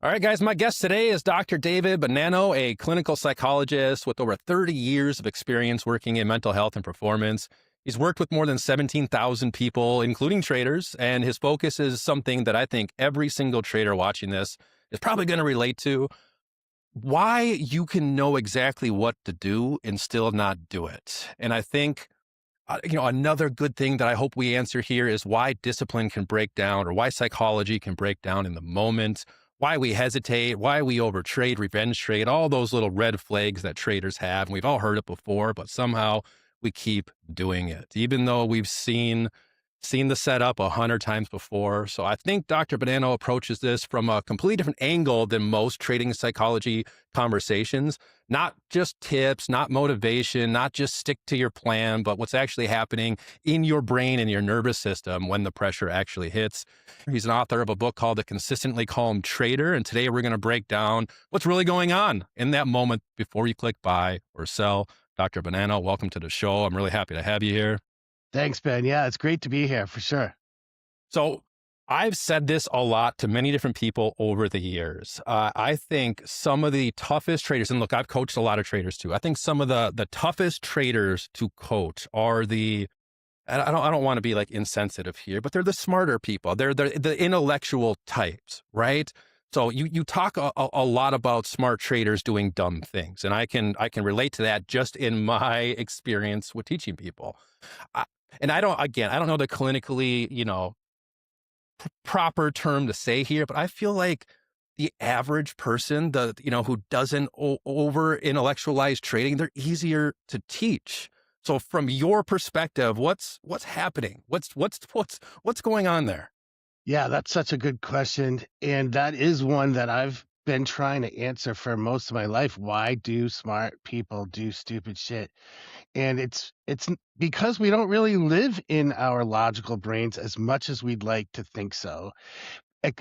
All right, guys, my guest today is Dr. David Bonanno, a clinical psychologist with over 30 years of experience working in mental health and performance. He's worked with more than 17,000 people, including traders, and his focus is something that I think every single trader watching this is probably going to relate to. Why you can know exactly what to do and still not do it. And I think another good thing that I hope we answer here is why discipline can break down, or why psychology can break down in the moment, why we hesitate, why we overtrade, revenge trade, all those little red flags that traders have. And we've all heard it before, but somehow we keep doing it, even though we've seen the setup 100 times before. So I think Dr. Bonanno approaches this from a completely different angle than most trading psychology conversations. Not just tips, not motivation, not just stick to your plan, but what's actually happening in your brain and your nervous system when the pressure actually hits. He's an author of a book called The Consistently Calm Trader. And today we're going to break down what's really going on in that moment before you click buy or sell. Dr. Bonanno, welcome to the show. I'm really happy to have you here. Thanks, Ben. Yeah, it's great to be here for sure. So I've said this a lot to many different people over the years. I think some of the toughest traders, and look, I've coached a lot of traders too. I think some of the toughest traders to coach are I don't want to be like insensitive here, but they're the smarter people. They're the intellectual types, right? So you talk a lot about smart traders doing dumb things, and I can relate to that just in my experience with teaching people. And I don't know the clinically, proper term to say here, but I feel like the average person, who doesn't over intellectualize trading, they're easier to teach. So from your perspective, what's happening? What's going on there? Yeah, that's such a good question. And that is one that I've been trying to answer for most of my life. Why do smart people do stupid shit? And it's because we don't really live in our logical brains as much as we'd like to think so.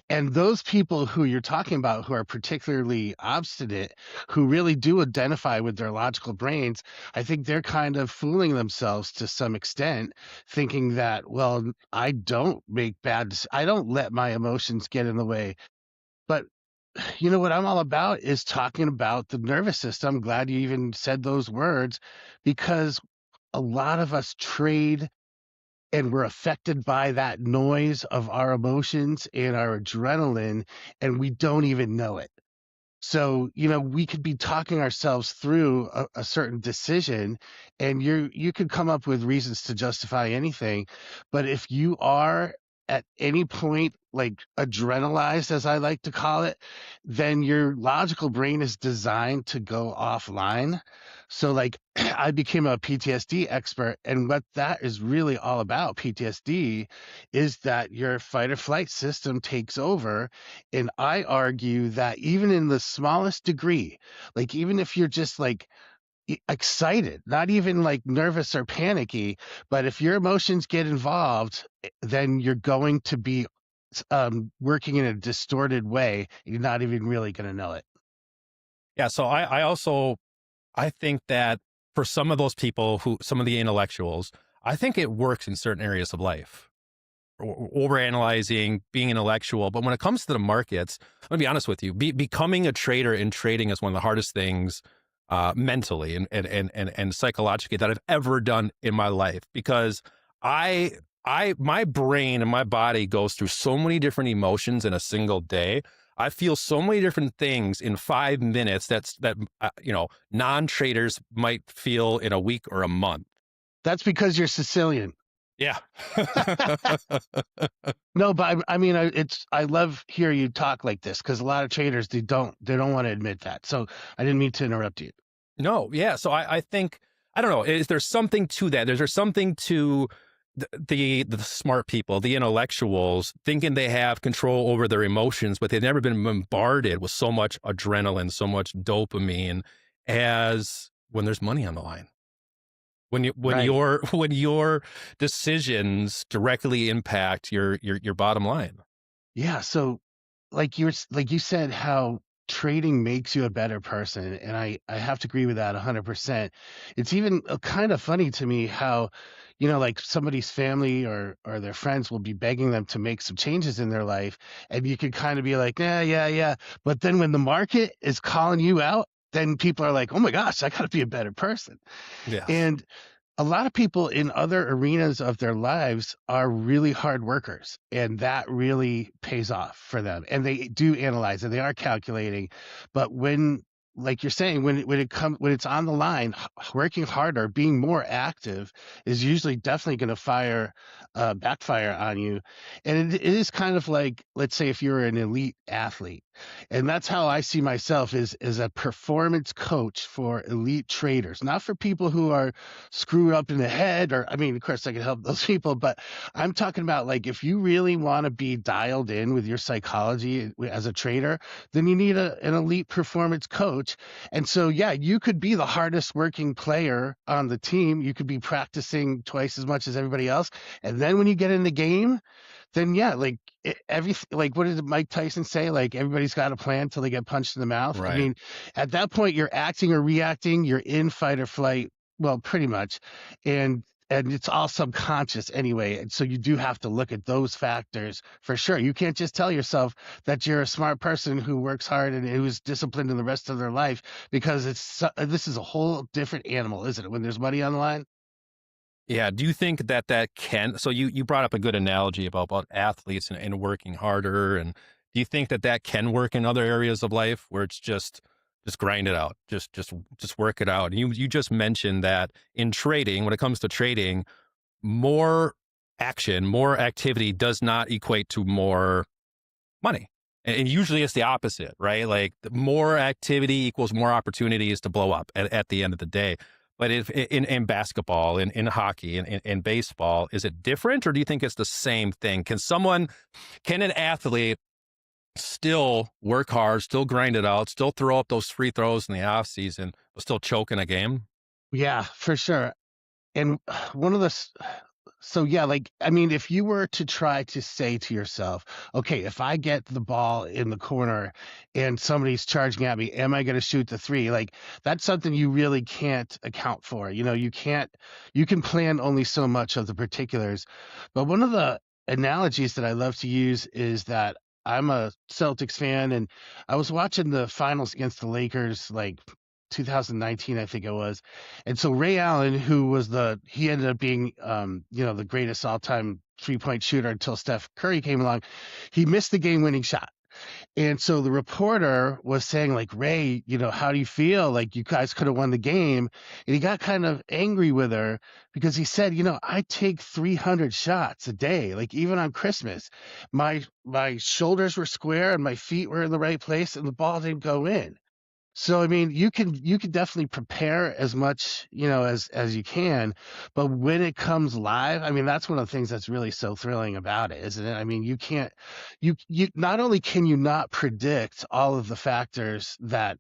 And those people who you're talking about who are particularly obstinate, who really do identify with their logical brains, I think they're kind of fooling themselves to some extent, thinking that, well, I don't I don't let my emotions get in the way. But you know what I'm all about is talking about the nervous system. I'm glad you even said those words, because a lot of us trade and we're affected by that noise of our emotions and our adrenaline, and we don't even know it. So, we could be talking ourselves through a certain decision, and you could come up with reasons to justify anything. But if you are at any point like adrenalized, as I like to call it, then your logical brain is designed to go offline. So like I became a PTSD expert, and what that is really all about, PTSD, is that your fight or flight system takes over. And I argue that even in the smallest degree, like even if you're just like excited, not even like nervous or panicky, but if your emotions get involved, then you're going to be working in a distorted way. You're not even really going to know it. Yeah. So I think that for some of those people some of the intellectuals, I think it works in certain areas of life. Overanalyzing, being intellectual. But when it comes to the markets, let me be honest with you, becoming a trader in trading is one of the hardest things mentally and psychologically that I've ever done in my life, because my brain and my body goes through so many different emotions in a single day. I feel so many different things in 5 minutes that non-traders might feel in a week or a month. That's because you're Sicilian. Yeah. No, but I love hearing you talk like this, because a lot of traders, they don't want to admit that. So I didn't mean to interrupt you. No, yeah. So I think, I don't know, is there something to that? Is there something to the smart people, the intellectuals, thinking they have control over their emotions, but they've never been bombarded with so much adrenaline, so much dopamine as when there's money on the line? When your decisions directly impact your bottom line. Yeah. So like you said, how trading makes you a better person, and I have to agree with that 100%. It's even kind of funny to me how, like somebody's family or their friends will be begging them to make some changes in their life, and you can kind of be like, yeah, yeah, yeah. But then when the market is calling you out, then people are like, oh my gosh, I got to be a better person. Yes. And a lot of people in other arenas of their lives are really hard workers, and that really pays off for them. And they do analyze and they are calculating. But when, like you're saying, when it's on the line, working harder, being more active is usually definitely going to backfire on you. And it is kind of like, let's say, if you're an elite athlete, and that's how I see myself, is a performance coach for elite traders, not for people who are screwed up in the head. Or I mean, of course I can help those people, but I'm talking about, like, if you really want to be dialed in with your psychology as a trader, then you need an elite performance coach. And so yeah, you could be the hardest working player on the team, you could be practicing twice as much as everybody else, and then when you get in the game, then yeah, like like, what did Mike Tyson say? Like, everybody's got a plan till they get punched in the mouth. I Right. mean, at that point, you're acting or reacting. You're in fight or flight. Well, pretty much, and it's all subconscious anyway. And so you do have to look at those factors for sure. You can't just tell yourself that you're a smart person who works hard and who's disciplined in the rest of their life, because this is a whole different animal, isn't it? When there's money on the line. Yeah. Do you think that so you brought up a good analogy about athletes and working harder. And do you think that can work in other areas of life where it's just grind it out, just work it out? And you just mentioned that in trading, when it comes to trading, more action, more activity does not equate to more money. And usually it's the opposite, right? Like the more activity equals more opportunities to blow up at the end of the day. But if in basketball, in hockey, in baseball, is it different, or do you think it's the same thing? Can an athlete still work hard, still grind it out, still throw up those free throws in the off season, but still choke in a game? Yeah, for sure. And one of the so yeah, like, I mean, if you were to try to say to yourself, okay, if I get the ball in the corner and somebody's charging at me, am I going to shoot the three? Like, that's something you really can't account for. You can plan only so much of the particulars. But one of the analogies that I love to use is that I'm a Celtics fan, and I was watching the finals against the Lakers, like 2019, I think it was. And so Ray Allen, he ended up being, the greatest all-time three-point shooter until Steph Curry came along. He missed the game-winning shot. And so the reporter was saying, like, Ray, how do you feel? Like, you guys could have won the game. And he got kind of angry with her because he said, I take 300 shots a day, like even on Christmas. My shoulders were square and my feet were in the right place and the ball didn't go in. So I mean, you can definitely prepare as much, as you can, but when it comes live, I mean, that's one of the things that's really so thrilling about it, isn't it? I mean, you can't you not only can you not predict all of the factors that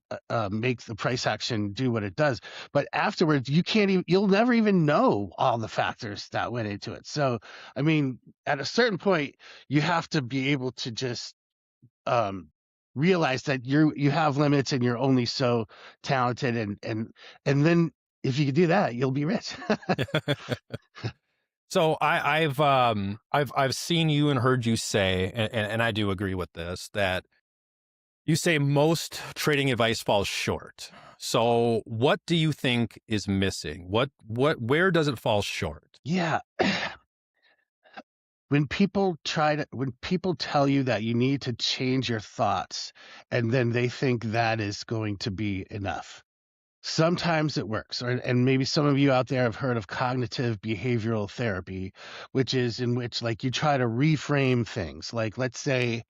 make the price action do what it does, but afterwards you'll never even know all the factors that went into it. So, I mean, at a certain point, you have to be able to just um realize that you have limits and you're only so talented, and then if you can do that, you'll be rich. So I've seen you and heard you say, and I do agree with this, that you say most trading advice falls short. So what do you think is missing? Where does it fall short? Yeah. When people tell you that you need to change your thoughts, and then they think that is going to be enough. Sometimes it works, and maybe some of you out there have heard of cognitive behavioral therapy, which is in which, like, you try to reframe things. Like, let's say,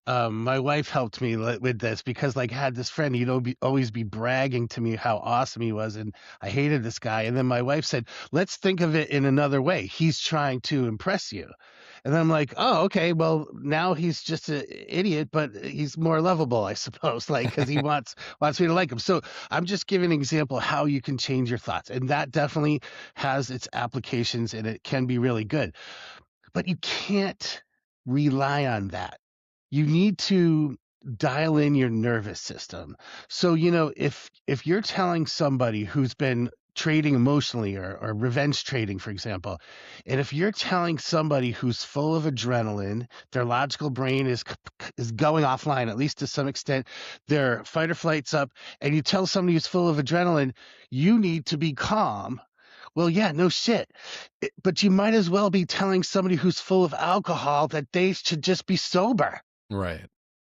my wife helped me with this because, like, I had this friend, always be bragging to me how awesome he was, and I hated this guy. And then my wife said, "Let's think of it in another way. He's trying to impress you." And then I'm like, "Oh, okay. Well, now he's just an idiot, but he's more lovable, I suppose, like, because he wants me to like him." So I'm just giving an example of how you can change your thoughts, and that definitely has its applications, and it can be really good. But you can't rely on that. You need to. dial in your nervous system. So, you know, if you're telling somebody who's been trading emotionally or revenge trading, for example, and if you're telling somebody who's full of adrenaline, their logical brain is going offline, at least to some extent, their fight or flight's up, and you tell somebody who's full of adrenaline, you need to be calm. Well, yeah, no shit. But you might as well be telling somebody who's full of alcohol that they should just be sober. Right.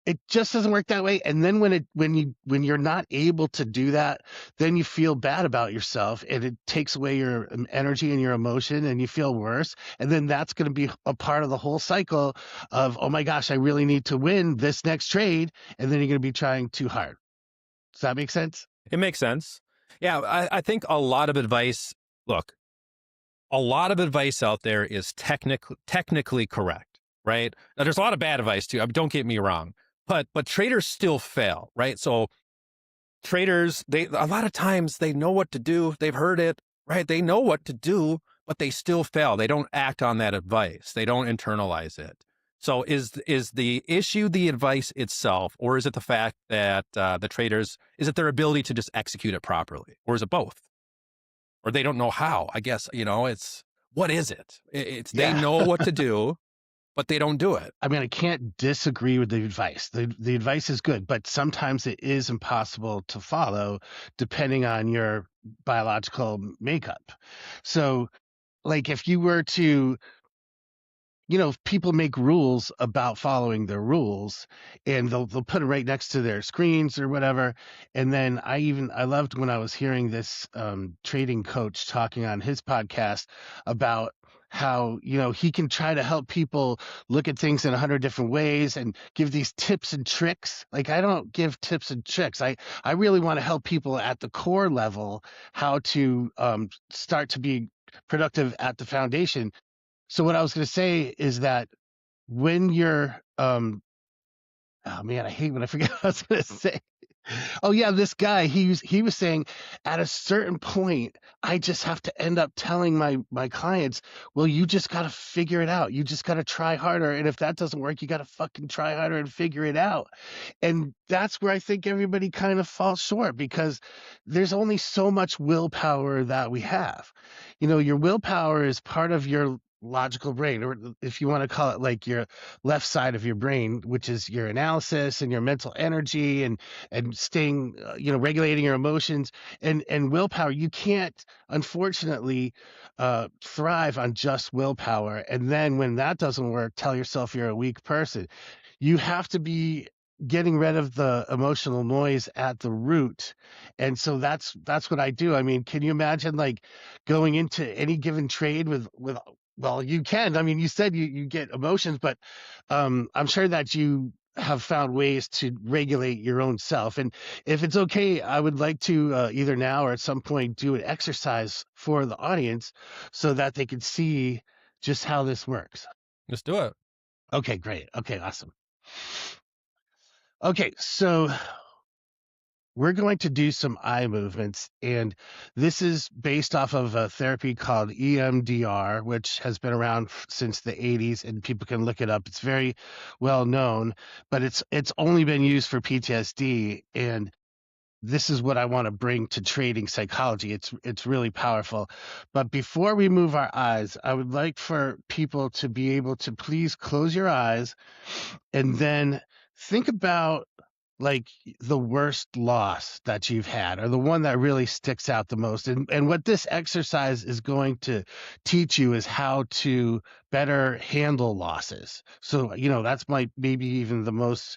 It just doesn't work that way. And then when you're not able to do that, then you feel bad about yourself, and it takes away your energy and your emotion, and you feel worse. And then that's going to be a part of the whole cycle of, oh my gosh, I really need to win this next trade. And then you're going to be trying too hard. Does that make sense? It makes sense. Yeah, I think a lot of advice, look, a lot of advice out there is technically correct, right? Now, there's a lot of bad advice too. Don't get me wrong, but traders still fail, right? So traders, a lot of times they know what to do. They've heard it, right? They know what to do, but they still fail. They don't act on that advice. They don't internalize it. So is the issue the advice itself, or is it the fact that the traders, is it their ability to just execute it properly, or is it both? Or they don't know how? I guess, it's, what is it? It's they know what to do, but they don't do it. I mean, I can't disagree with the advice. The advice is good, but sometimes it is impossible to follow depending on your biological makeup. So, like, if you were to, people make rules about following their rules, and they'll put it right next to their screens or whatever. And then I loved when I was hearing this trading coach talking on his podcast about how, he can try to help people look at things in 100 different ways and give these tips and tricks. Like, I don't give tips and tricks. I really want to help people at the core level how to start to be productive at the foundation. So what I was going to say is that when you're, oh man, I hate when I forget what I was going to say. Oh yeah, this guy, he was saying at a certain point, I just have to end up telling my clients, well, you just got to figure it out. You just got to try harder. And if that doesn't work, you got to fucking try harder and figure it out. And that's where I think everybody kind of falls short, because there's only so much willpower that we have. Your willpower is part of your logical brain, or if you want to call it like your left side of your brain, which is your analysis and your mental energy and staying, regulating your emotions and willpower. You can't, unfortunately, thrive on just willpower. And then when that doesn't work, tell yourself you're a weak person. You have to be getting rid of the emotional noise at the root. And so that's what I do. I mean, can you imagine like going into any given trade with well, you can. I mean, you said you get emotions, but I'm sure that you have found ways to regulate your own self. And if it's okay, I would like to either now or at some point do an exercise for the audience so that they can see just how this works. Let's do it. Okay, great. Okay, awesome. Okay, so we're going to do some eye movements, and this is based off of a therapy called EMDR, which has been around since the 80s, and people can look it up. It's very well known, but it's only been used for PTSD, and this is what I want to bring to trading psychology. It's really powerful. But before we move our eyes, I would like for people to be able to please close your eyes and then think about like the worst loss that you've had, or the one that really sticks out the most. And what this exercise is going to teach you is how to better handle losses. So, that's maybe even the most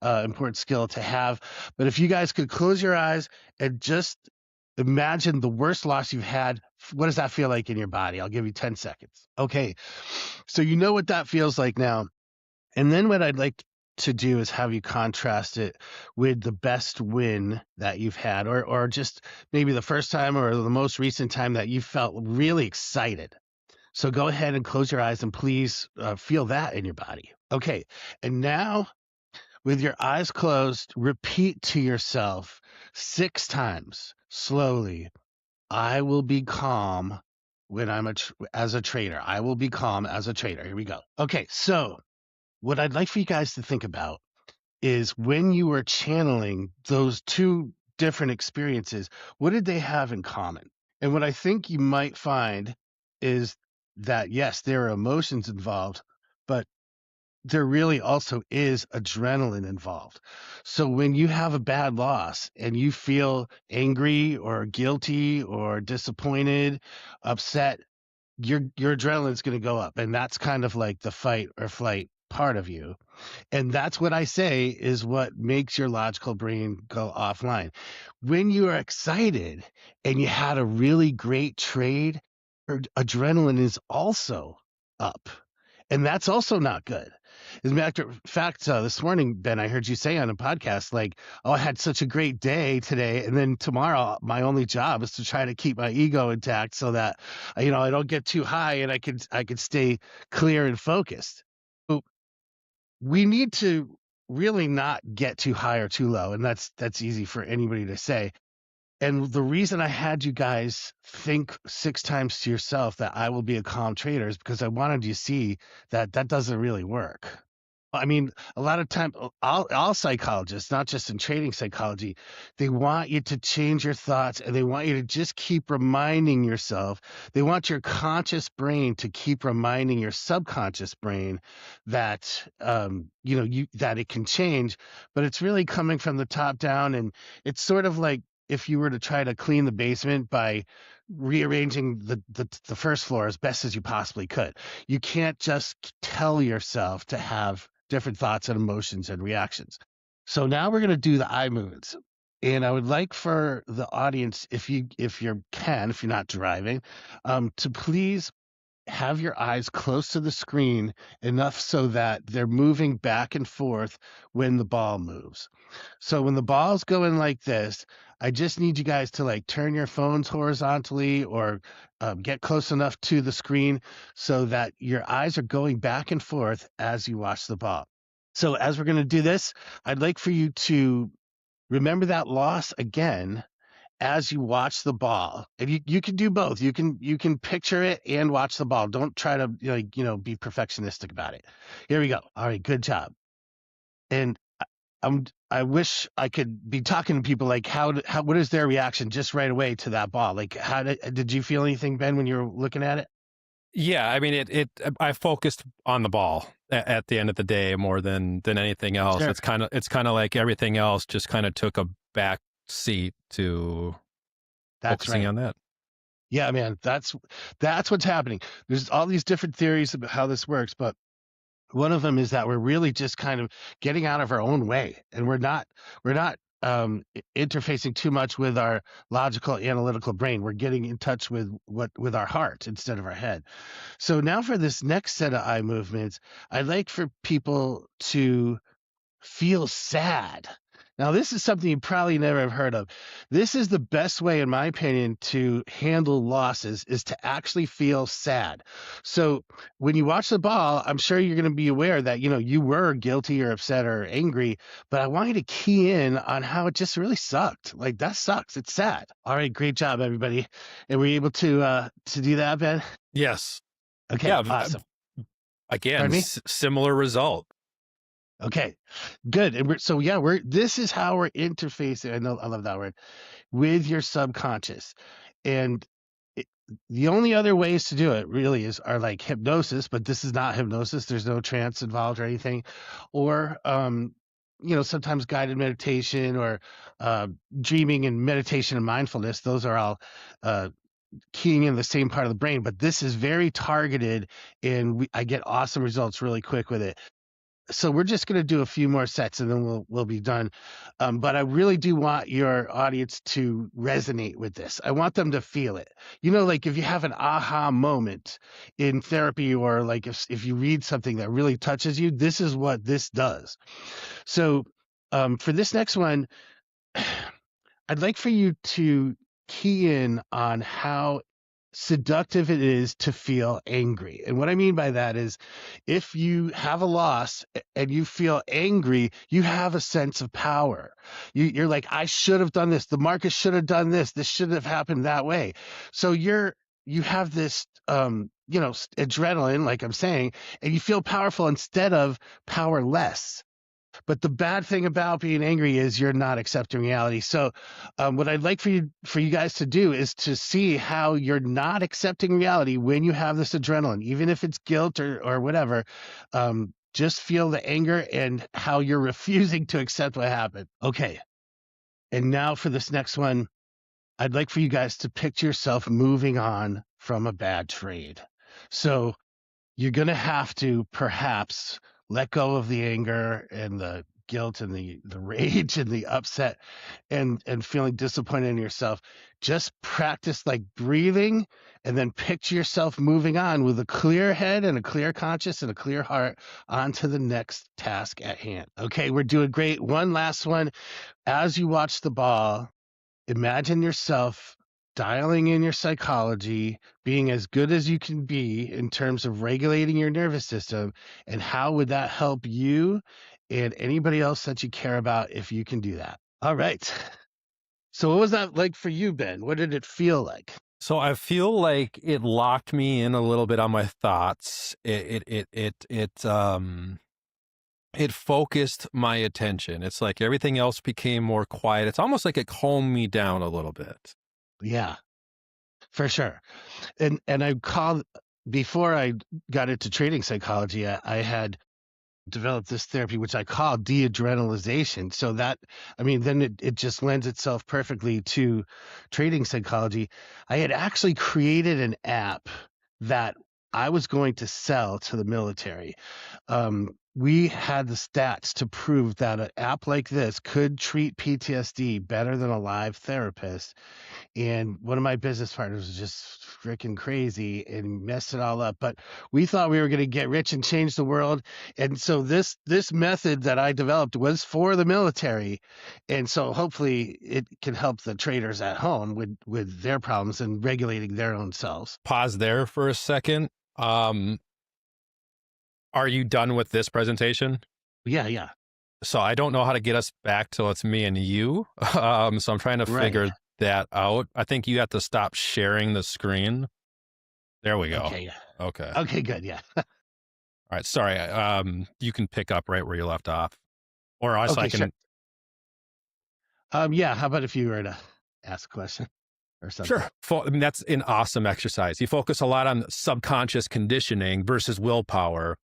important skill to have. But if you guys could close your eyes and just imagine the worst loss you've had, what does that feel like in your body? I'll give you 10 seconds. Okay. So you know what that feels like now. And then what I'd like to do is have you contrast it with the best win that you've had, or just maybe the first time or the most recent time that you felt really excited. So go ahead and close your eyes and please feel that in your body. Okay. And now with your eyes closed, repeat to yourself 6 times slowly, I will be calm when I'm as a trader. I will be calm as a trader. Here we go. Okay. So what I'd like for you guys to think about is when you were channeling those two different experiences, what did they have in common? And what I think you might find is that, yes, there are emotions involved, but there really also is adrenaline involved. So when you have a bad loss and you feel angry or guilty or disappointed, upset, your adrenaline's going to go up, and that's kind of like the fight or flight part of you. And that's what I say is what makes your logical brain go offline. When you are excited and you had a really great trade, your adrenaline is also up. And that's also not good. As a matter of fact, this morning, Ben, I heard you say on a podcast, like, oh, I had such a great day today. And then tomorrow, my only job is to try to keep my ego intact so that, I don't get too high and I could stay clear and focused. So we need to really not get too high or too low. And that's easy for anybody to say. And the reason I had you guys think 6 times to yourself that I will be a calm trader is because I wanted you to see that that doesn't really work. I mean, a lot of time, all psychologists, not just in trading psychology, they want you to change your thoughts and they want you to just keep reminding yourself. They want your conscious brain to keep reminding your subconscious brain that, that it can change, but it's really coming from the top down. And it's sort of like if you were to try to clean the basement by rearranging the first floor as best as you possibly could. You can't just tell yourself to have different thoughts and emotions and reactions. So now we're going to do the eye movements. And I would like for the audience, if you're not driving, to please have your eyes close to the screen enough so that they're moving back and forth when the ball moves. So when the ball's going like this, I just need you guys to like turn your phones horizontally or get close enough to the screen so that your eyes are going back and forth as you watch the ball. So as we're going to do this, I'd like for you to remember that loss again as you watch the ball. And you can do both. You can picture it and watch the ball. Don't try to be perfectionistic about it. Here we go. All right, good job. And I wish I could be talking to people like what is their reaction just right away to that ball? Like how did you feel anything, Ben, when you were looking at it? Yeah, I mean, I focused on the ball at the end of the day more than anything else. Sure. It's kind of like everything else just kind of took a back seat to focusing on that. Yeah, man, that's what's happening. There's all these different theories about how this works, but one of them is that we're really just kind of getting out of our own way, and we're not interfacing too much with our logical analytical brain. We're getting in touch with our heart instead of our head. So now for this next set of eye movements, I'd like for people to feel sad. Now, this is something you probably never have heard of. This is the best way, in my opinion, to handle losses is to actually feel sad. So when you watch the ball, I'm sure you're going to be aware that, you were guilty or upset or angry, but I want you to key in on how it just really sucked. Like, that sucks. It's sad. All right. Great job, everybody. And were you able to do that, Ben? Yes. Okay. Yeah, awesome. Again, similar result. Okay, good. And this is how we're interfacing. I love that word, with your subconscious. And the only other ways to do it really are like hypnosis, but this is not hypnosis. There's no trance involved or anything. Or, sometimes guided meditation or dreaming and meditation and mindfulness. Those are all keying in the same part of the brain, but this is very targeted and I get awesome results really quick with it. So we're just going to do a few more sets and then we'll be done. But I really do want your audience to resonate with this. I want them to feel it. Like if you have an aha moment in therapy or like if you read something that really touches you, this is what this does. So for this next one, I'd like for you to key in on how seductive it is to feel angry. And what I mean by that is if you have a loss and you feel angry, you have a sense of power. You're like, I should have done this. The market should have done this. This shouldn't have happened that way. So you have this, adrenaline, like I'm saying, and you feel powerful instead of powerless. But the bad thing about being angry is you're not accepting reality. So, what I'd like for you guys to do is to see how you're not accepting reality when you have this adrenaline, even if it's guilt or whatever. Just feel the anger and how you're refusing to accept what happened. Okay. And now for this next one, I'd like for you guys to picture yourself moving on from a bad trade. So you're going to have to perhaps let go of the anger and the guilt and the rage and the upset and feeling disappointed in yourself. Just practice like breathing and then picture yourself moving on with a clear head and a clear conscience and a clear heart onto the next task at hand. Okay, we're doing great. One last one. As you watch the ball, imagine yourself dialing in your psychology, being as good as you can be in terms of regulating your nervous system, and how would that help you and anybody else that you care about if you can do that? All right. So what was that like for you, Ben? What did it feel like? So I feel like it locked me in a little bit on my thoughts. It focused my attention. It's like everything else became more quiet. It's almost like it calmed me down a little bit. Yeah, for sure. And I called before I got into trading psychology, I had developed this therapy which I call de-adrenalization. So that, I mean, then it just lends itself perfectly to trading psychology. I had actually created an app that I was going to sell to the military. We had the stats to prove that an app like this could treat PTSD better than a live therapist. And one of my business partners was just freaking crazy and messed it all up. But we thought we were going to get rich and change the world. And so this method that I developed was for the military. And so hopefully it can help the traders at home with their problems and regulating their own selves. Pause there for a second. Are you done with this presentation? Yeah. So I don't know how to get us back till it's me and you. So I'm trying to figure that out. I think you have to stop sharing the screen. There we go. Okay, good. Yeah. All right. Sorry. You can pick up right where you left off, or else I can. Sure. Yeah. How about if you were to ask a question or something? Sure. I mean, that's an awesome exercise. You focus a lot on subconscious conditioning versus willpower.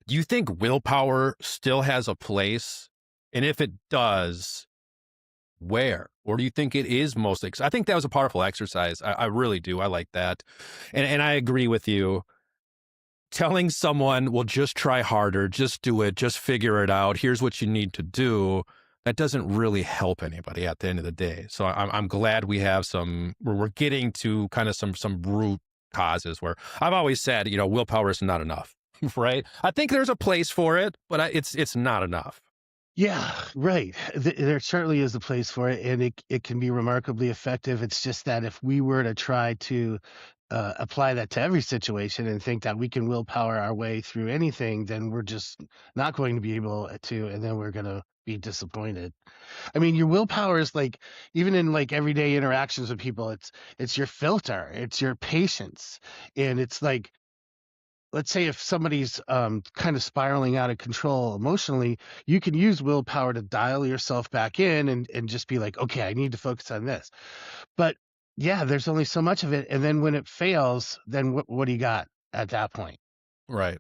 Do you think willpower still has a place? And if it does, where? Or do you think it is mostly? I think that was a powerful exercise. I really do. I like that. And I agree with you. Telling someone, well, just try harder, just do it, just figure it out. Here's what you need to do. That doesn't really help anybody at the end of the day. So I'm glad we have we're getting to kind of some root causes where I've always said, willpower is not enough. Right. I think there's a place for it, but it's not enough. Yeah, right. There certainly is a place for it, and it can be remarkably effective. It's just that if we were to try to apply that to every situation and think that we can willpower our way through anything, then we're just not going to be able to, and then we're going to be disappointed. I mean, your willpower is like, even in like everyday interactions with people, it's your filter, it's your patience, and it's like, let's say if somebody's kind of spiraling out of control emotionally, you can use willpower to dial yourself back in and just be like, okay, I need to focus on this. But yeah, there's only so much of it. And then when it fails, then what do you got at that point? Right.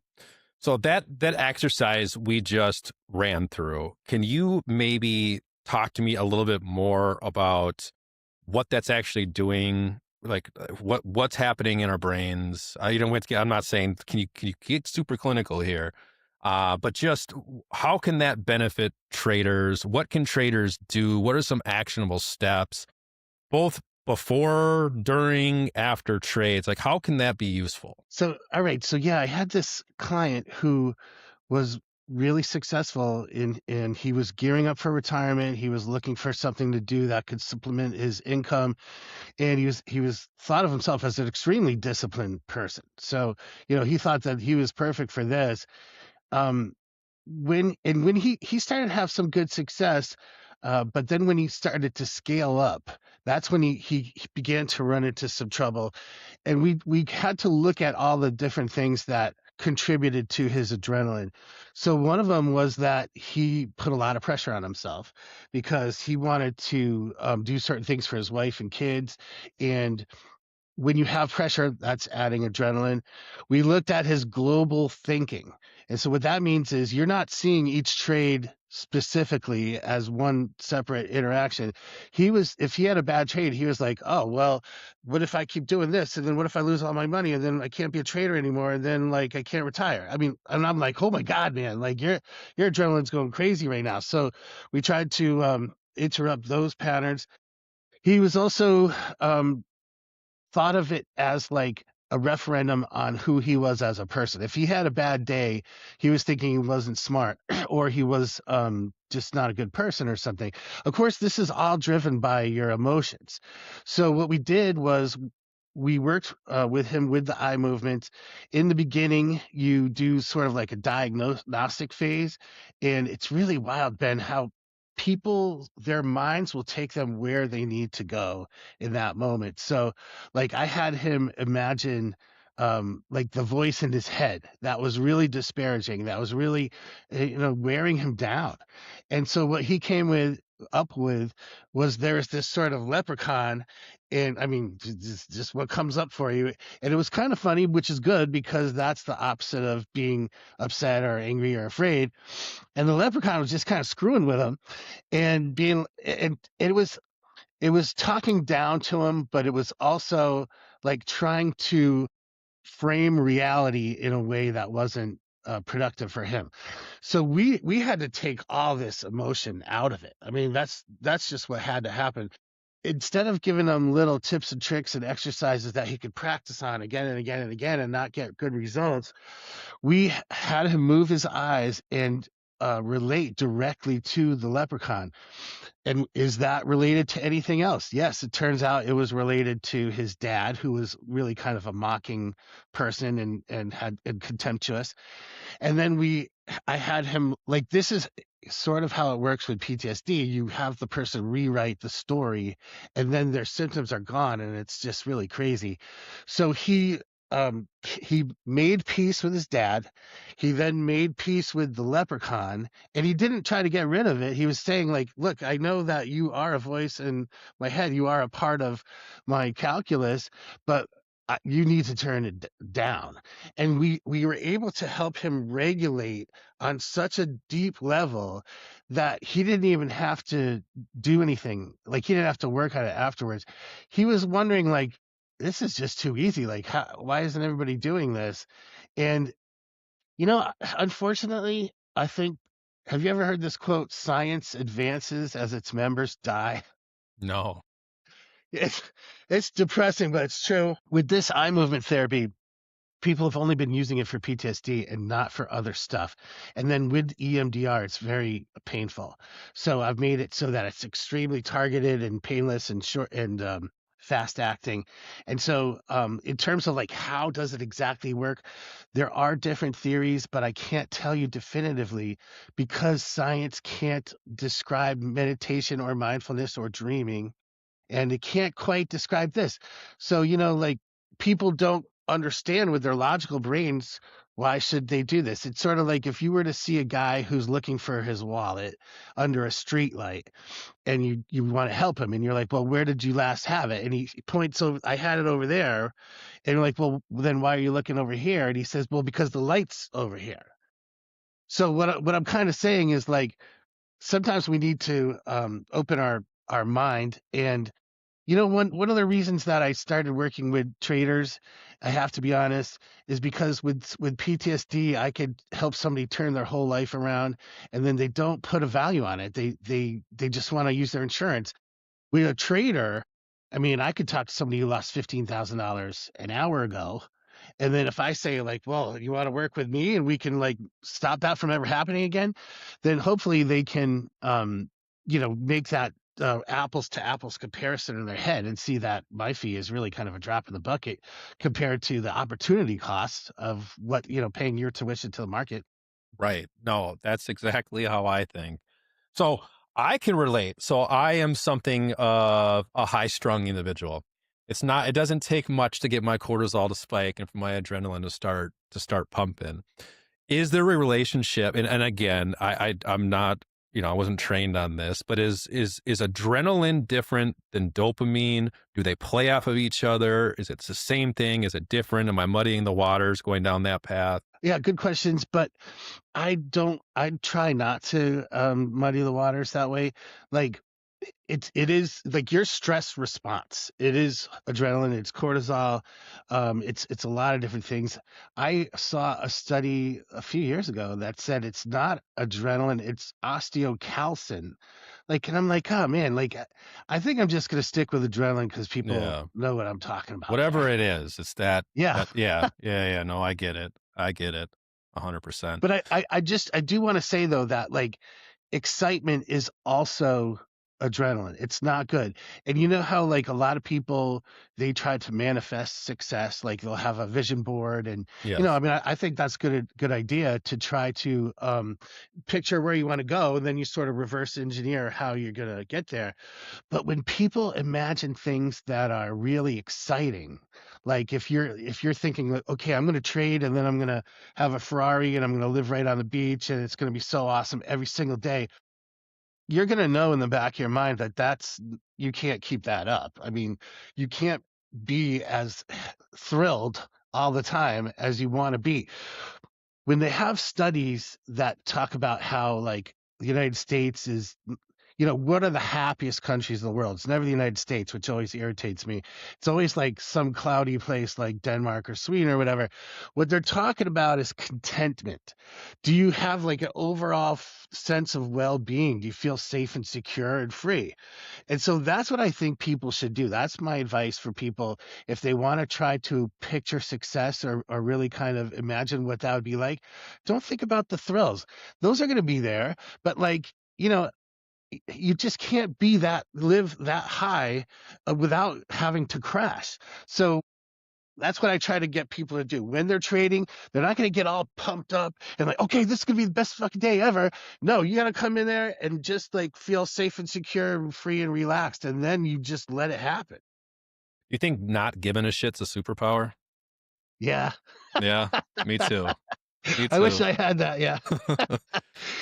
So that exercise we just ran through, can you maybe talk to me a little bit more about what that's actually doing? Like what's happening in our brains? I'm not saying can you get super clinical here, but just how can that benefit traders? What can traders do? What are some actionable steps, both before, during, after trades? Like how can that be useful? So, all right. So yeah, I had this client who was really successful and he was gearing up for retirement. He was looking for something to do that could supplement his income. And he was thought of himself as an extremely disciplined person. So, he thought that he was perfect for this. When he started to have some good success, but then when he started to scale up, that's when he began to run into some trouble. And we had to look at all the different things that contributed to his adrenaline. So one of them was that he put a lot of pressure on himself because he wanted to do certain things for his wife and kids. And when you have pressure, that's adding adrenaline. We looked at his global thinking. And so what that means is you're not seeing each trade specifically as one separate interaction. If he had a bad trade, he was like, oh, well, what if I keep doing this? And then what if I lose all my money and then I can't be a trader anymore? And then like, I can't retire. I mean, and I'm like, oh my God, man, like your adrenaline's going crazy right now. So we tried to interrupt those patterns. He was also thought of it as like a referendum on who he was as a person. If he had a bad day, he was thinking he wasn't smart or he was just not a good person or something. Of course, this is all driven by your emotions. So what we did was we worked with him with the eye movement. In the beginning, you do sort of like a diagnostic phase, and it's really wild, Ben, how people their minds will take them where they need to go in that moment. So like I had him imagine like the voice in his head that was really disparaging, that was really wearing him down. And so what he came up with was there's this sort of leprechaun, and I mean just what comes up for you. And it was kind of funny, which is good because that's the opposite of being upset or angry or afraid. And the leprechaun was just kind of screwing with him and it was talking down to him, but it was also like trying to frame reality in a way that wasn't productive for him. So we had to take all this emotion out of it. I mean, that's just what had to happen. Instead of giving him little tips and tricks and exercises that he could practice on again and again and again and not get good results, we had him move his eyes and relate directly to the leprechaun. And is that related to anything else? Yes, it turns out it was related to his dad, who was really kind of a mocking person and contemptuous. And then I had him like, this is sort of how it works with PTSD. You have the person rewrite the story, and then their symptoms are gone, and it's just really crazy. So he made peace with his dad. He then made peace with the leprechaun, and he didn't try to get rid of it. He was saying like, look, I know that you are a voice in my head. You are a part of my calculus, but you need to turn it down. And we were able to help him regulate on such a deep level that he didn't even have to do anything. Like he didn't have to work on it afterwards. He was wondering like, this is just too easy. Like, why isn't everybody doing this? And, unfortunately, I think, have you ever heard this quote? Science advances as its members die. No. It's depressing, but it's true. With this eye movement therapy, people have only been using it for PTSD and not for other stuff. And then with EMDR, it's very painful. So I've made it so that it's extremely targeted and painless and short and fast acting. And so in terms of like, how does it exactly work? There are different theories, but I can't tell you definitively because science can't describe meditation or mindfulness or dreaming, and it can't quite describe this. So, like people don't understand with their logical brains, why should they do this? It's sort of like if you were to see a guy who's looking for his wallet under a street light and you want to help him and you're like, well, where did you last have it? And he points over, I had it over there. And you're like, well, then why are you looking over here? And he says, well, because the light's over here. So what I'm kind of saying is like, sometimes we need to open our mind. And one of the reasons that I started working with traders, I have to be honest, is because with PTSD, I could help somebody turn their whole life around, and then they don't put a value on it. They just want to use their insurance. With a trader, I mean, I could talk to somebody who lost $15,000 an hour ago, and then if I say like, well, you want to work with me and we can like stop that from ever happening again, then hopefully they can make that apples to apples comparison in their head and see that my fee is really kind of a drop in the bucket compared to the opportunity cost of what, paying your tuition to the market. Right. No, that's exactly how I think. So I can relate. So I am something of a high strung individual. It doesn't take much to get my cortisol to spike and for my adrenaline to start pumping. Is there a relationship? And again, I'm not, I wasn't trained on this, but is adrenaline different than dopamine? Do they play off of each other? Is it the same thing? Is it different? Am I muddying the waters going down that path? Yeah, good questions, but I try not to muddy the waters that way. Like it is like your stress response. It is adrenaline, it's cortisol, it's a lot of different things. I saw a study a few years ago that said it's not adrenaline, it's osteocalcin. Like, and I'm like, oh man, like I think I'm just gonna stick with adrenaline because people Yeah. know what I'm talking about Whatever there. it is, it's that Yeah. that yeah, yeah, yeah. No, I get it. I get it. 100%. But I do want to say though that like excitement is also adrenaline. It's not good. And you know how like a lot of people they try to manifest success, like they'll have a vision board and I Yes. mean I think that's good idea to try to picture where you want to go and then you sort of reverse engineer how you're gonna get there. But when people imagine things that are really exciting, like if you're thinking like, okay, I'm gonna trade and then I'm gonna have a Ferrari and I'm gonna live right on the beach and it's gonna be so awesome every single day, you're gonna know in the back of your mind that you can't keep that up. I mean, you can't be as thrilled all the time as you want to be. When they have studies that talk about how like the United States is what are the happiest countries in the world? It's never the United States, which always irritates me. It's always like some cloudy place like Denmark or Sweden or whatever. What they're talking about is contentment. Do you have like an overall sense of well-being? Do you feel safe and secure and free? And so that's what I think people should do. That's my advice for people if they want to try to picture success or really kind of imagine what that would be like. Don't think about the thrills. Those are going to be there, but like, you just can't live that high without having to crash. So that's what I try to get people to do. When they're trading, they're not going to get all pumped up and like, okay, this is going to be the best fucking day ever. No, you got to come in there and just like feel safe and secure and free and relaxed. And then you just let it happen. You think not giving a shit's a superpower? Yeah. Yeah, me too. Me I wish too. I had that. Yeah.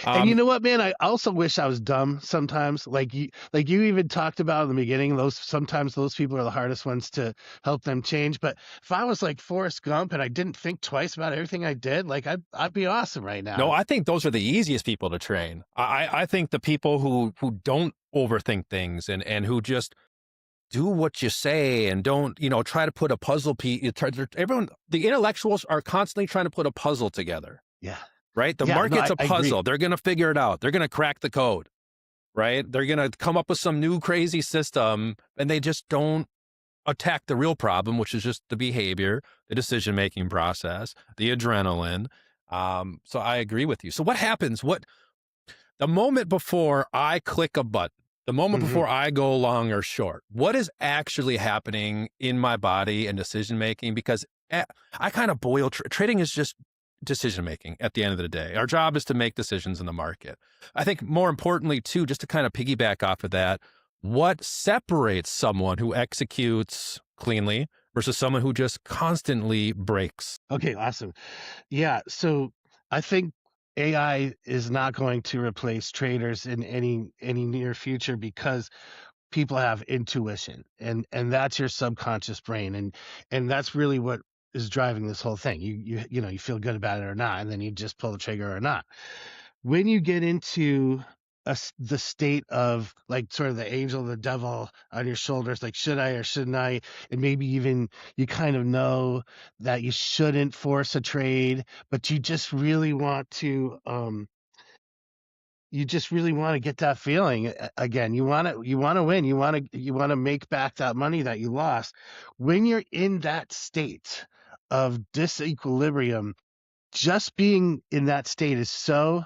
And you um, know what, man? I also wish I was dumb sometimes. Like you even talked about in the beginning, sometimes those people are the hardest ones to help them change. But if I was like Forrest Gump and I didn't think twice about everything I did, like I'd be awesome right no, now. I think those are the easiest people to train. I think the people who don't overthink things and who just do what you say and don't, try to put a puzzle piece. Everyone, the intellectuals are constantly trying to put a puzzle together, Yeah. right? The Yeah. No, market's a I agree. puzzle. They're going to figure it out. They're going to crack the code, right? They're going to come up with some new crazy system and they just don't attack the real problem, which is just the behavior, the decision-making process, the adrenaline. So I agree with you. So what happens? The moment before I click a button, the moment Hmm. before I go long or short, what is actually happening in my body and decision making? Because I kind of trading is just decision making at the end of the day. Our job is to make decisions in the market. I think more importantly, too, just to kind of piggyback off of that, what separates someone who executes cleanly versus someone who just constantly breaks? Okay. Awesome. Yeah. So I think AI is not going to replace traders in any near future because people have intuition and that's your subconscious brain and that's really what is driving this whole thing. You feel good about it or not and then you just pull the trigger or not. When you get into the state of like sort of the angel, the devil on your shoulders, like should I or shouldn't I, and maybe even you kind of know that you shouldn't force a trade, but you just really want to get that feeling again. You want to win. You want to make back that money that you lost. When you're in that state of disequilibrium, just being in that state is so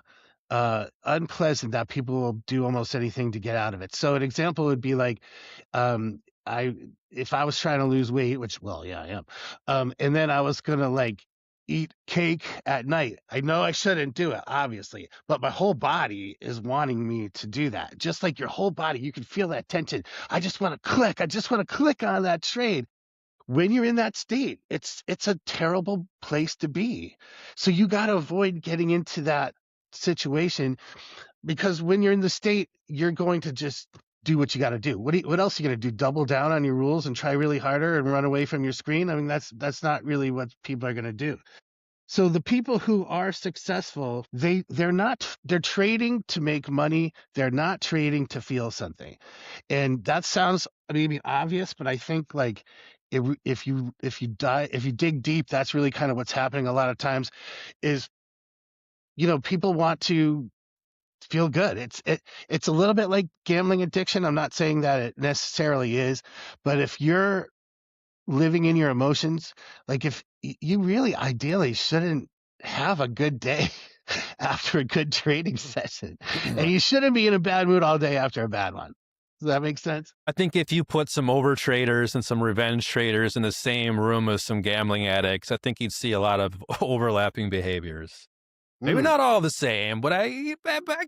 unpleasant that people will do almost anything to get out of it. So an example would be like, I if I was trying to lose weight, which well, yeah, I am, and then I was gonna like eat cake at night. I know I shouldn't do it, obviously, but my whole body is wanting me to do that. Just like your whole body, you can feel that tension. I just want to click. I just want to click on that trade. When you're in that state, it's a terrible place to be. So you got to avoid getting into that situation, because when you're in the state, you're going to just do what you got to do. What else are you going to do? Double down on your rules and try really harder and run away from your screen? I mean, that's not really what people are going to do. So the people who are successful, they're trading to make money. They're not trading to feel something. And that sounds maybe obvious, but I think like if you dig deep, that's really kind of what's happening a lot of times is, people want to feel good. It's a little bit like gambling addiction. I'm not saying that it necessarily is, but if you're living in your emotions, like if you really ideally shouldn't have a good day after a good trading session, and you shouldn't be in a bad mood all day after a bad one. Does that make sense? I think if you put some over traders and some revenge traders in the same room as some gambling addicts, I think you'd see a lot of overlapping behaviors. Maybe not all the same, but I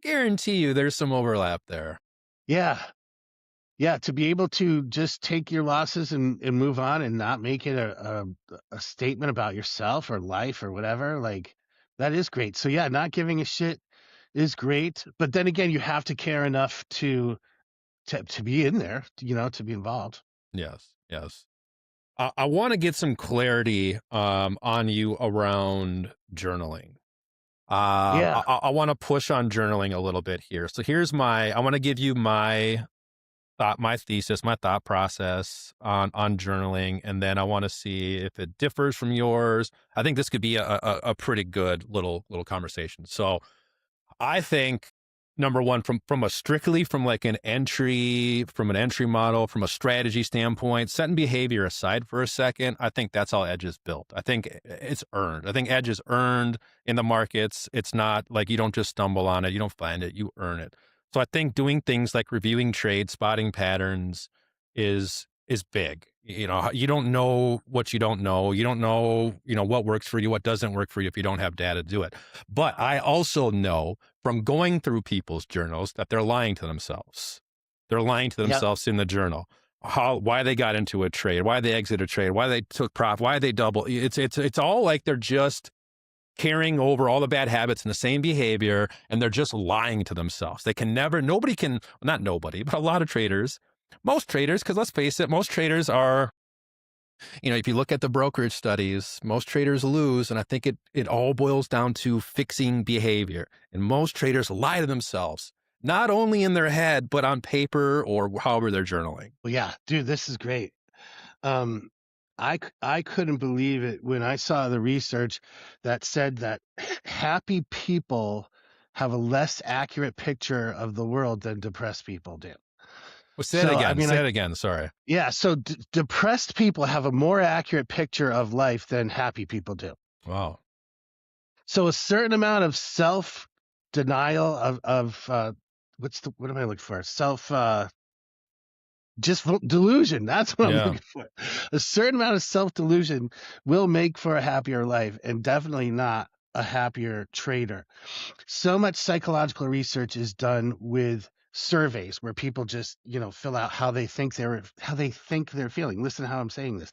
guarantee you there's some overlap there. Yeah. Yeah, to be able to just take your losses and move on and not make it a statement about yourself or life or whatever, like that is great. So yeah, not giving a shit is great, but then again, you have to care enough to be in there, to be involved. Yes. I want to get some clarity on you around journaling. Yeah. I want to push on journaling a little bit here. So I want to give you my thesis, my thought process on journaling, and then I want to see if it differs from yours. I think this could be a pretty good little conversation. So I think, number one, from like an entry model, from a strategy standpoint, setting behavior aside for a second, I think that's how Edge is built. I think it's earned. I think Edge is earned in the markets. It's not like you don't just stumble on it. You don't find it, you earn it. So I think doing things like reviewing trades, spotting patterns is big. You don't know what you don't know. You don't know, what works for you, what doesn't work for you if you don't have data to do it. But I also know from going through people's journals that they're lying to themselves. They're lying to themselves in the journal. Why they got into a trade, why they exited a trade, why they took profit, why they double. It's all like they're just carrying over all the bad habits and the same behavior, and they're just lying to themselves. They can never, nobody can, not nobody, but a lot of traders, most traders, because let's face it, most traders are, if you look at the brokerage studies, most traders lose, and I think it all boils down to fixing behavior. And most traders lie to themselves, not only in their head, but on paper or however they're journaling. Well, yeah, dude, this is great. I couldn't believe it when I saw the research that said that happy people have a less accurate picture of the world than depressed people do. Well, say it again. Sorry. Yeah. So depressed people have a more accurate picture of life than happy people do. Wow. So a certain amount of self-denial of what am I looking for? Just delusion. That's what I'm looking for. A certain amount of self-delusion will make for a happier life, and definitely not a happier trader. So much psychological research is done with surveys where people just, fill out how they think they're feeling. Listen to how I'm saying this.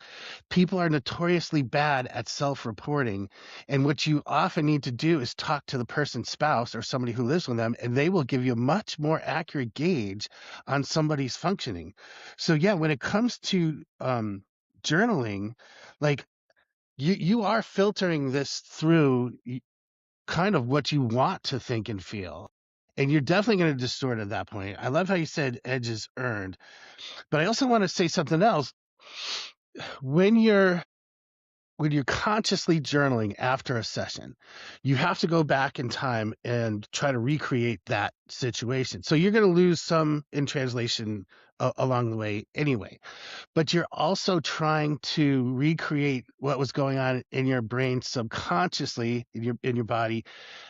People are notoriously bad at self-reporting, and what you often need to do is talk to the person's spouse or somebody who lives with them, and they will give you a much more accurate gauge on somebody's functioning. So yeah, when it comes to journaling, like you are filtering this through kind of what you want to think and feel. And you're definitely going to distort at that point. I love how you said Edge is earned. But I also want to say something else. When you're consciously journaling after a session, you have to go back in time and try to recreate that situation. So you're going to lose some in translation along the way anyway. But you're also trying to recreate what was going on in your brain subconsciously in your body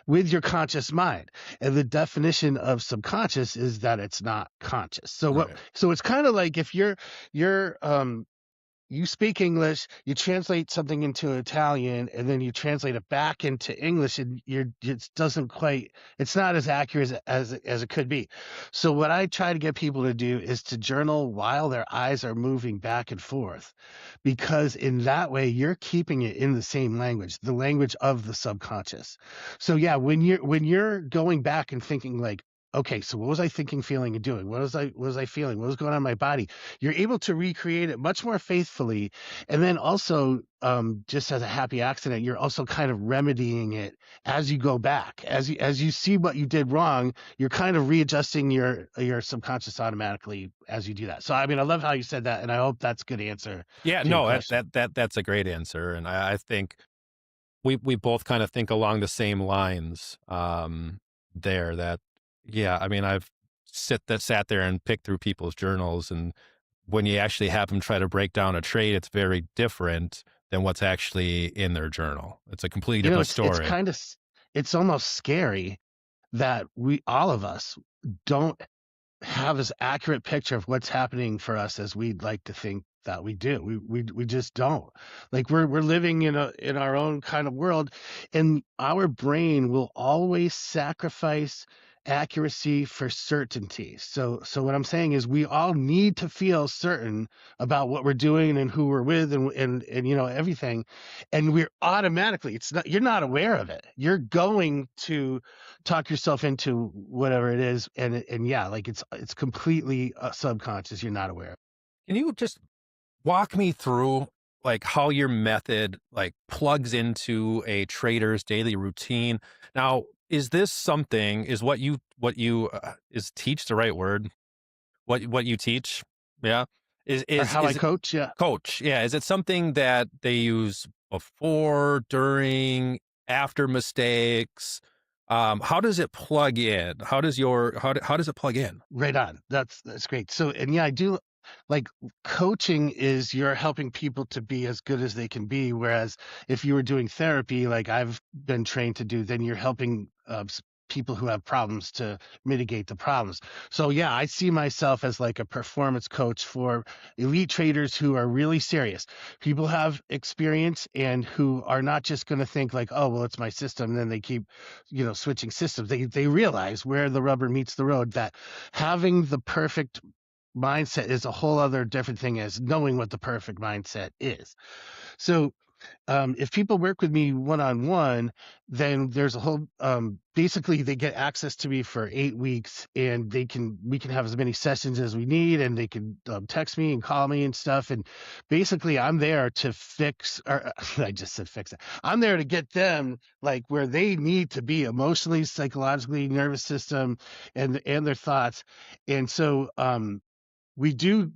with your conscious mind. And the definition of subconscious is that it's not conscious. So so it's kind of like if you're you speak English, you translate something into Italian, and then you translate it back into English, and it doesn't quite, it's not as accurate as it could be. So what I try to get people to do is to journal while their eyes are moving back and forth, because in that way you're keeping it in the same language, the language of the subconscious. So yeah, when you're going back and thinking like, okay, so what was I thinking, feeling, and doing? What was I feeling? What was going on in my body? You're able to recreate it much more faithfully. And then also, just as a happy accident, you're also kind of remedying it as you go back. As you see what you did wrong, you're kind of readjusting your subconscious automatically as you do that. So I mean, I love how you said that, and I hope that's a good answer Yeah, to your no, question. that's a great answer, and I think we both kind of think along the same lines. There, that yeah, I mean, I've sat there and picked through people's journals, and when you actually have them try to break down a trait, it's very different than what's actually in their journal. It's a completely You know, different it's story. kind of it's almost scary that we all of us don't have as accurate picture of what's happening for us as we'd like to think that we do. We just don't. Like we're living in our own kind of world, and our brain will always sacrifice accuracy for certainty. So what I'm saying is we all need to feel certain about what we're doing and who we're with, and everything. And we're automatically, it's not, you're not aware of it. You're going to talk yourself into whatever it is, and yeah, like it's completely subconscious. You're not aware. Can you just walk me through like how your method like plugs into a trader's daily routine? Now, is this something, is what you is teach the right word? What you teach? Yeah. Is Or is how I is it coach, yeah. coach? Yeah, is it something that they use before, during, after mistakes? How does it plug in? How does it plug in? Right on. That's great. So, and yeah, I do like coaching is you're helping people to be as good as they can be. Whereas if you were doing therapy, like I've been trained to do, then you're helping people who have problems to mitigate the problems. So yeah, I see myself as like a performance coach for elite traders who are really serious. People have experience and who are not just going to think like, oh, well, it's my system. And then they keep, switching systems. They realize where the rubber meets the road, that having the perfect mindset is a whole other different thing as knowing what the perfect mindset is. So if people work with me one on one, then there's a whole basically they get access to me for 8 weeks, and we can have as many sessions as we need, and they can text me and call me and stuff. And basically, I'm there to fix, or I just said fix it. I'm there to get them like where they need to be emotionally, psychologically, nervous system, and their thoughts. And so we do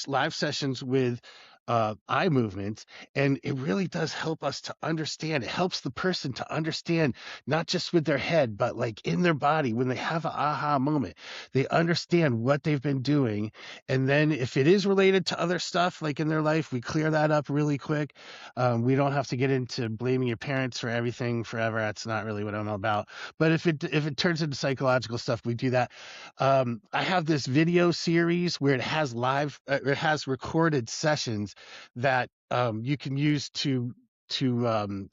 live sessions with eye movements, and it really does help us to understand. It helps the person to understand, not just with their head, but like in their body. When they have an aha moment, they understand what they've been doing. And then if it is related to other stuff like in their life, we clear that up really quick. We don't have to get into blaming your parents for everything forever. That's not really what I'm all about. But if it turns into psychological stuff, we do that. I have this video series where it has recorded sessions that you can use to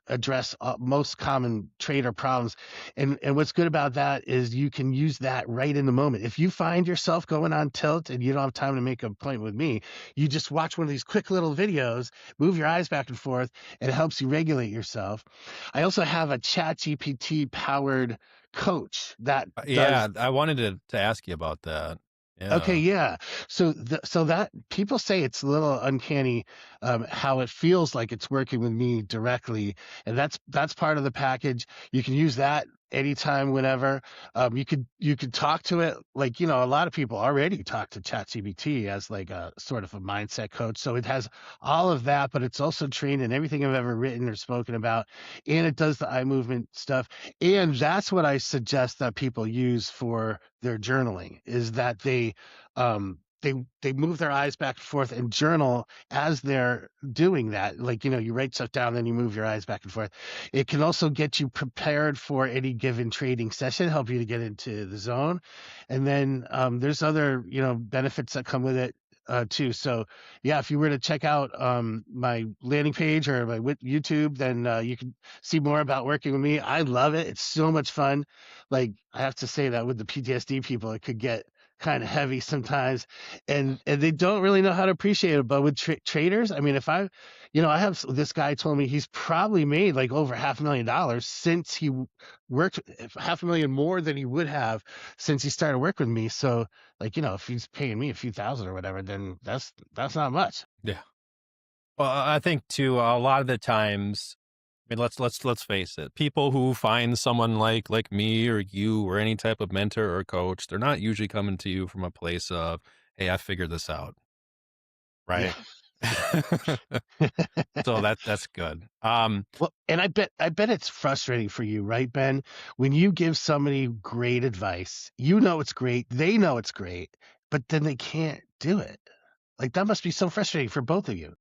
address most common trader problems. And what's good about that is you can use that right in the moment. If you find yourself going on tilt and you don't have time to make an appointment with me, you just watch one of these quick little videos, move your eyes back and forth, and it helps you regulate yourself. I also have a ChatGPT powered coach that Yeah, does. I wanted to ask you about that. Okay, Yeah. yeah. So that people say it's a little uncanny, how it feels like it's working with me directly, and that's part of the package. You can use that anytime, whenever. You could talk to it like, a lot of people already talk to ChatGPT as like a sort of a mindset coach. So it has all of that, but it's also trained in everything I've ever written or spoken about, and it does the eye movement stuff. And that's what I suggest that people use for their journaling, is that they move their eyes back and forth and journal as they're doing that. Like, you write stuff down, then you move your eyes back and forth. It can also get you prepared for any given trading session, help you to get into the zone. And then there's other, benefits that come with it. too. So yeah, if you were to check out my landing page or my YouTube, then you can see more about working with me. I love it. It's so much fun. Like I have to say that with the PTSD people, it could get kind of heavy sometimes, and they don't really know how to appreciate it. But with traders, I mean, if I, I have this guy told me he's probably made like over $500,000 since he worked, 500,000 more than he would have since he started working with me. So like, if he's paying me a few thousand or whatever, then that's not much. Yeah. Well, I think too, a lot of the times, I mean, let's face it. People who find someone like me or you or any type of mentor or coach, they're not usually coming to you from a place of, "Hey, I figured this out." Yeah. Right? So that's good. Well, and I bet it's frustrating for you, right, Ben? When you give somebody great advice, it's great, they know it's great, but then they can't do it. Like that must be so frustrating for both of you.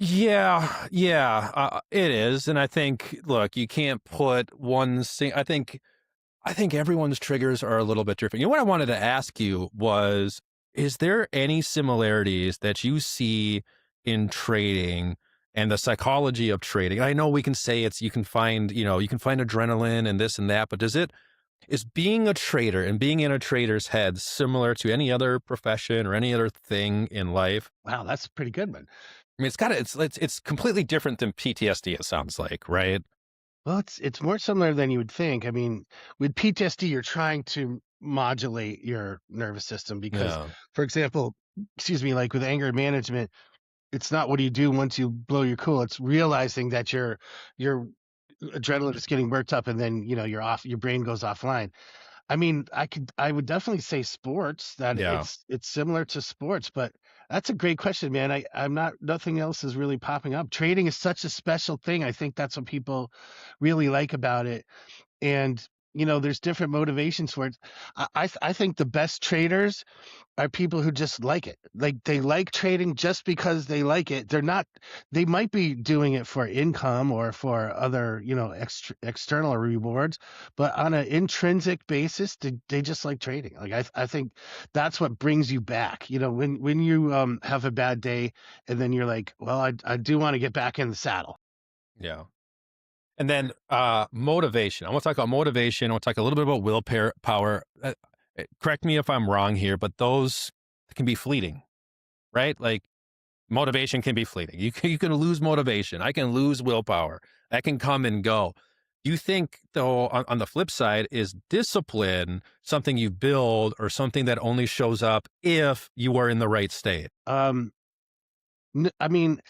Yeah, it is, and I think, look, you can't put I think everyone's triggers are a little bit different. You know what I wanted to ask you was, is there any similarities that you see in trading and the psychology of trading? I know we can say you can find adrenaline and this and that, but is being a trader and being in a trader's head similar to any other profession or any other thing in life? Wow, that's a pretty good one. I mean, it's completely different than PTSD, it sounds like, right? Well, it's more similar than you would think. I mean, with PTSD, you're trying to modulate your nervous system because, Yeah. for example, excuse me, like with anger management, it's not what do you do once you blow your cool. It's realizing that your adrenaline is getting worked up, and then you're off. Your brain goes offline. I mean, I would definitely say sports, that Yeah. it's similar to sports, but that's a great question, man. I'm not, nothing else is really popping up. Trading is such a special thing. I think that's what people really like about it. And, there's different motivations for it. I think the best traders are people who just like it. Like they like trading just because they like it. They might be doing it for income or for other, external rewards, but on an intrinsic basis, they just like trading. Like I think that's what brings you back. When you have a bad day and then you're like, well, I do want to get back in the saddle. Yeah. And then motivation. I want to talk about motivation. I want to talk a little bit about willpower. Correct me if I'm wrong here, but those can be fleeting, right? Like motivation can be fleeting. You can lose motivation. I can lose willpower. That can come and go. Do you think, though, on the flip side, is discipline something you build or something that only shows up if you are in the right state? I mean,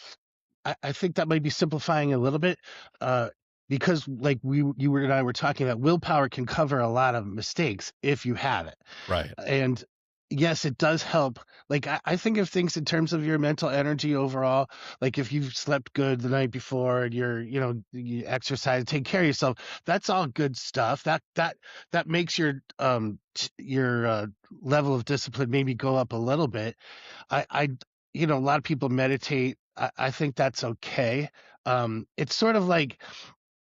I think that might be simplifying a little bit, uh, because like you and I were talking about, willpower can cover a lot of mistakes if you have it. Right. And yes, it does help. Like I think of things in terms of your mental energy overall. Like if you've slept good the night before and you exercise, take care of yourself. That's all good stuff. That makes your level of discipline maybe go up a little bit. I a lot of people meditate. I think that's okay. It's sort of like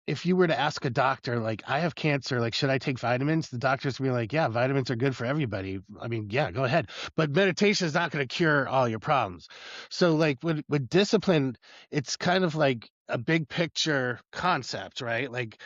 if you were to ask a doctor, like, I have cancer, like, should I take vitamins? The doctor's gonna be like, yeah, vitamins are good for everybody. I mean, yeah, go ahead. But meditation is not going to cure all your problems. So, like, with discipline, it's kind of like a big picture concept, right? Like,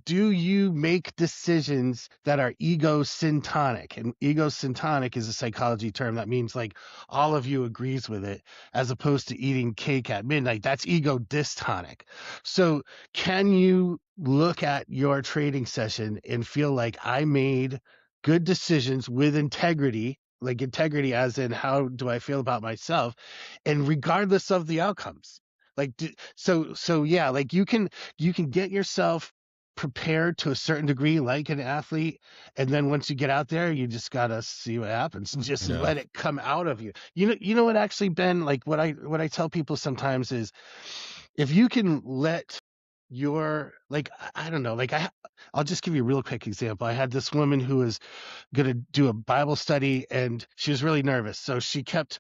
do you make decisions that are egosyntonic? And egosyntonic is a psychology term that means like all of you agrees with it, as opposed to eating cake at midnight. That's ego dystonic. So can you look at your trading session and feel like I made good decisions with integrity, like integrity as in how do I feel about myself, and regardless of the outcomes? Like so yeah, like you can get yourself prepared to a certain degree like an athlete, and then once you get out there, you just gotta see what happens and just Yeah. let it come out of you. You know what, actually, Ben, like what I tell people sometimes is, if you can let you're like, I don't know, like I'll just give you a real quick example. I had this woman who was going to do a Bible study and she was really nervous. So she kept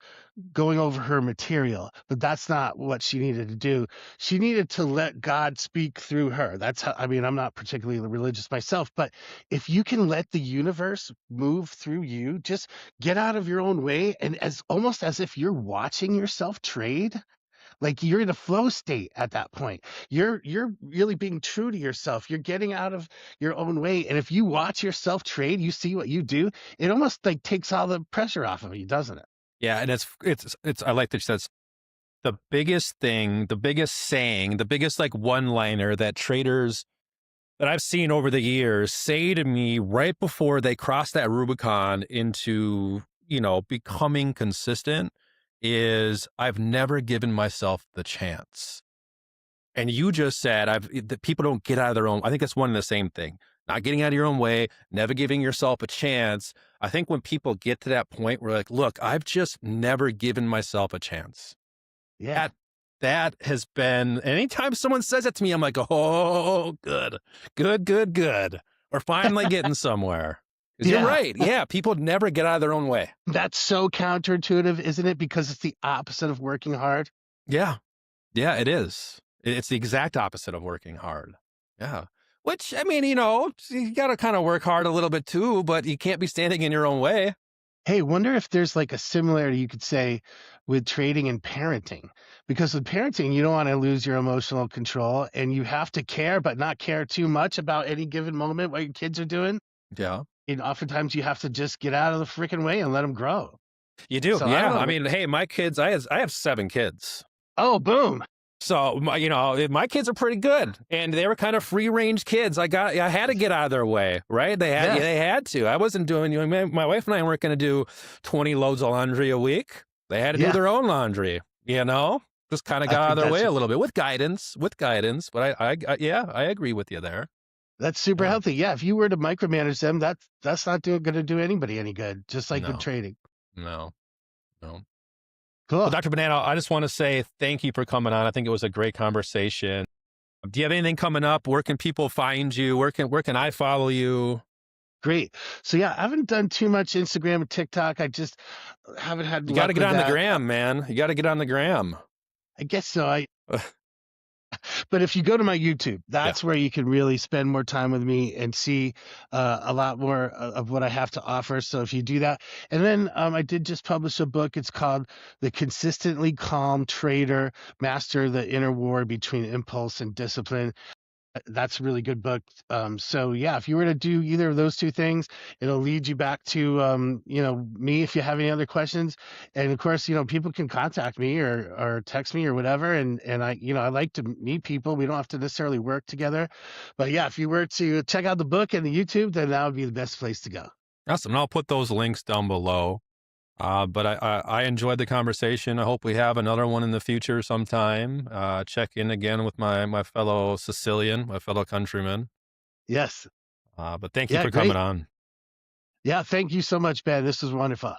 going over her material, but that's not what she needed to do. She needed to let God speak through her. That's how, I mean, I'm not particularly religious myself, but if you can let the universe move through you, just get out of your own way. And as almost as if you're watching yourself trade, like you're in a flow state at that point. You're really being true to yourself. You're getting out of your own way. And if you watch yourself trade, you see what you do, it almost like takes all the pressure off of you, doesn't it? Yeah, and it's I like that she says the biggest thing, the biggest saying, the biggest like one-liner that traders that I've seen over the years say to me right before they cross that Rubicon into, becoming consistent is I've never given myself the chance. And you just said that people don't get out of their own. I think that's one and the same thing. Not getting out of your own way, never giving yourself a chance. I think when people get to that point where like, look, I've just never given myself a chance. Yeah. That has been, anytime someone says it to me, I'm like, oh, good. We're finally getting somewhere. Because Yeah. you're right. Yeah, people never get out of their own way. That's so counterintuitive, isn't it? Because it's the opposite of working hard. Yeah. Yeah, it is. It's the exact opposite of working hard. Yeah. Which, I mean, you got to kind of work hard a little bit too, but you can't be standing in your own way. Hey, wonder if there's like a similarity you could say with trading and parenting. Because with parenting, you don't want to lose your emotional control and you have to care, but not care too much about any given moment what your kids are doing. Yeah. And oftentimes you have to just get out of the freaking way and let them grow. You do. So Yeah. I mean, hey, my kids, I have 7 kids. Oh, boom. So, my kids are pretty good, and they were kind of free range kids. I had to get out of their way, right? They had to. I wasn't doing, my wife and I weren't going to do 20 loads of laundry a week. They had to do their own laundry, just kind of got out of their way a little bit with guidance. But I agree with you there. That's super healthy. Yeah. If you were to micromanage them, that's not going to do anybody any good. Just like with trading. No. Cool. Well, Dr. Bonanno, I just want to say thank you for coming on. I think it was a great conversation. Do you have anything coming up? Where can people find you? Where can I follow you? Great. So yeah, I haven't done too much Instagram and TikTok. I just haven't had. You got to get on the gram, man. You got to get on the gram. I guess so. But if you go to my YouTube, that's where you can really spend more time with me and see a lot more of what I have to offer. So if you do that, and then I did just publish a book. It's called The Consistently Calm Trader: Master the Inner War Between Impulse and Discipline. That's a really good book. So yeah, if you were to do either of those two things, it'll lead you back to, me if you have any other questions. And of course, people can contact me or text me or whatever. And I like to meet people. We don't have to necessarily work together, but yeah, if you were to check out the book and the YouTube, then that would be the best place to go. Awesome. And I'll put those links down below. But I enjoyed the conversation. I hope we have another one in the future sometime. Check in again with my fellow Sicilian, my fellow countryman. Yes. But thank you for coming on. Yeah. Thank you so much, Ben. This was wonderful.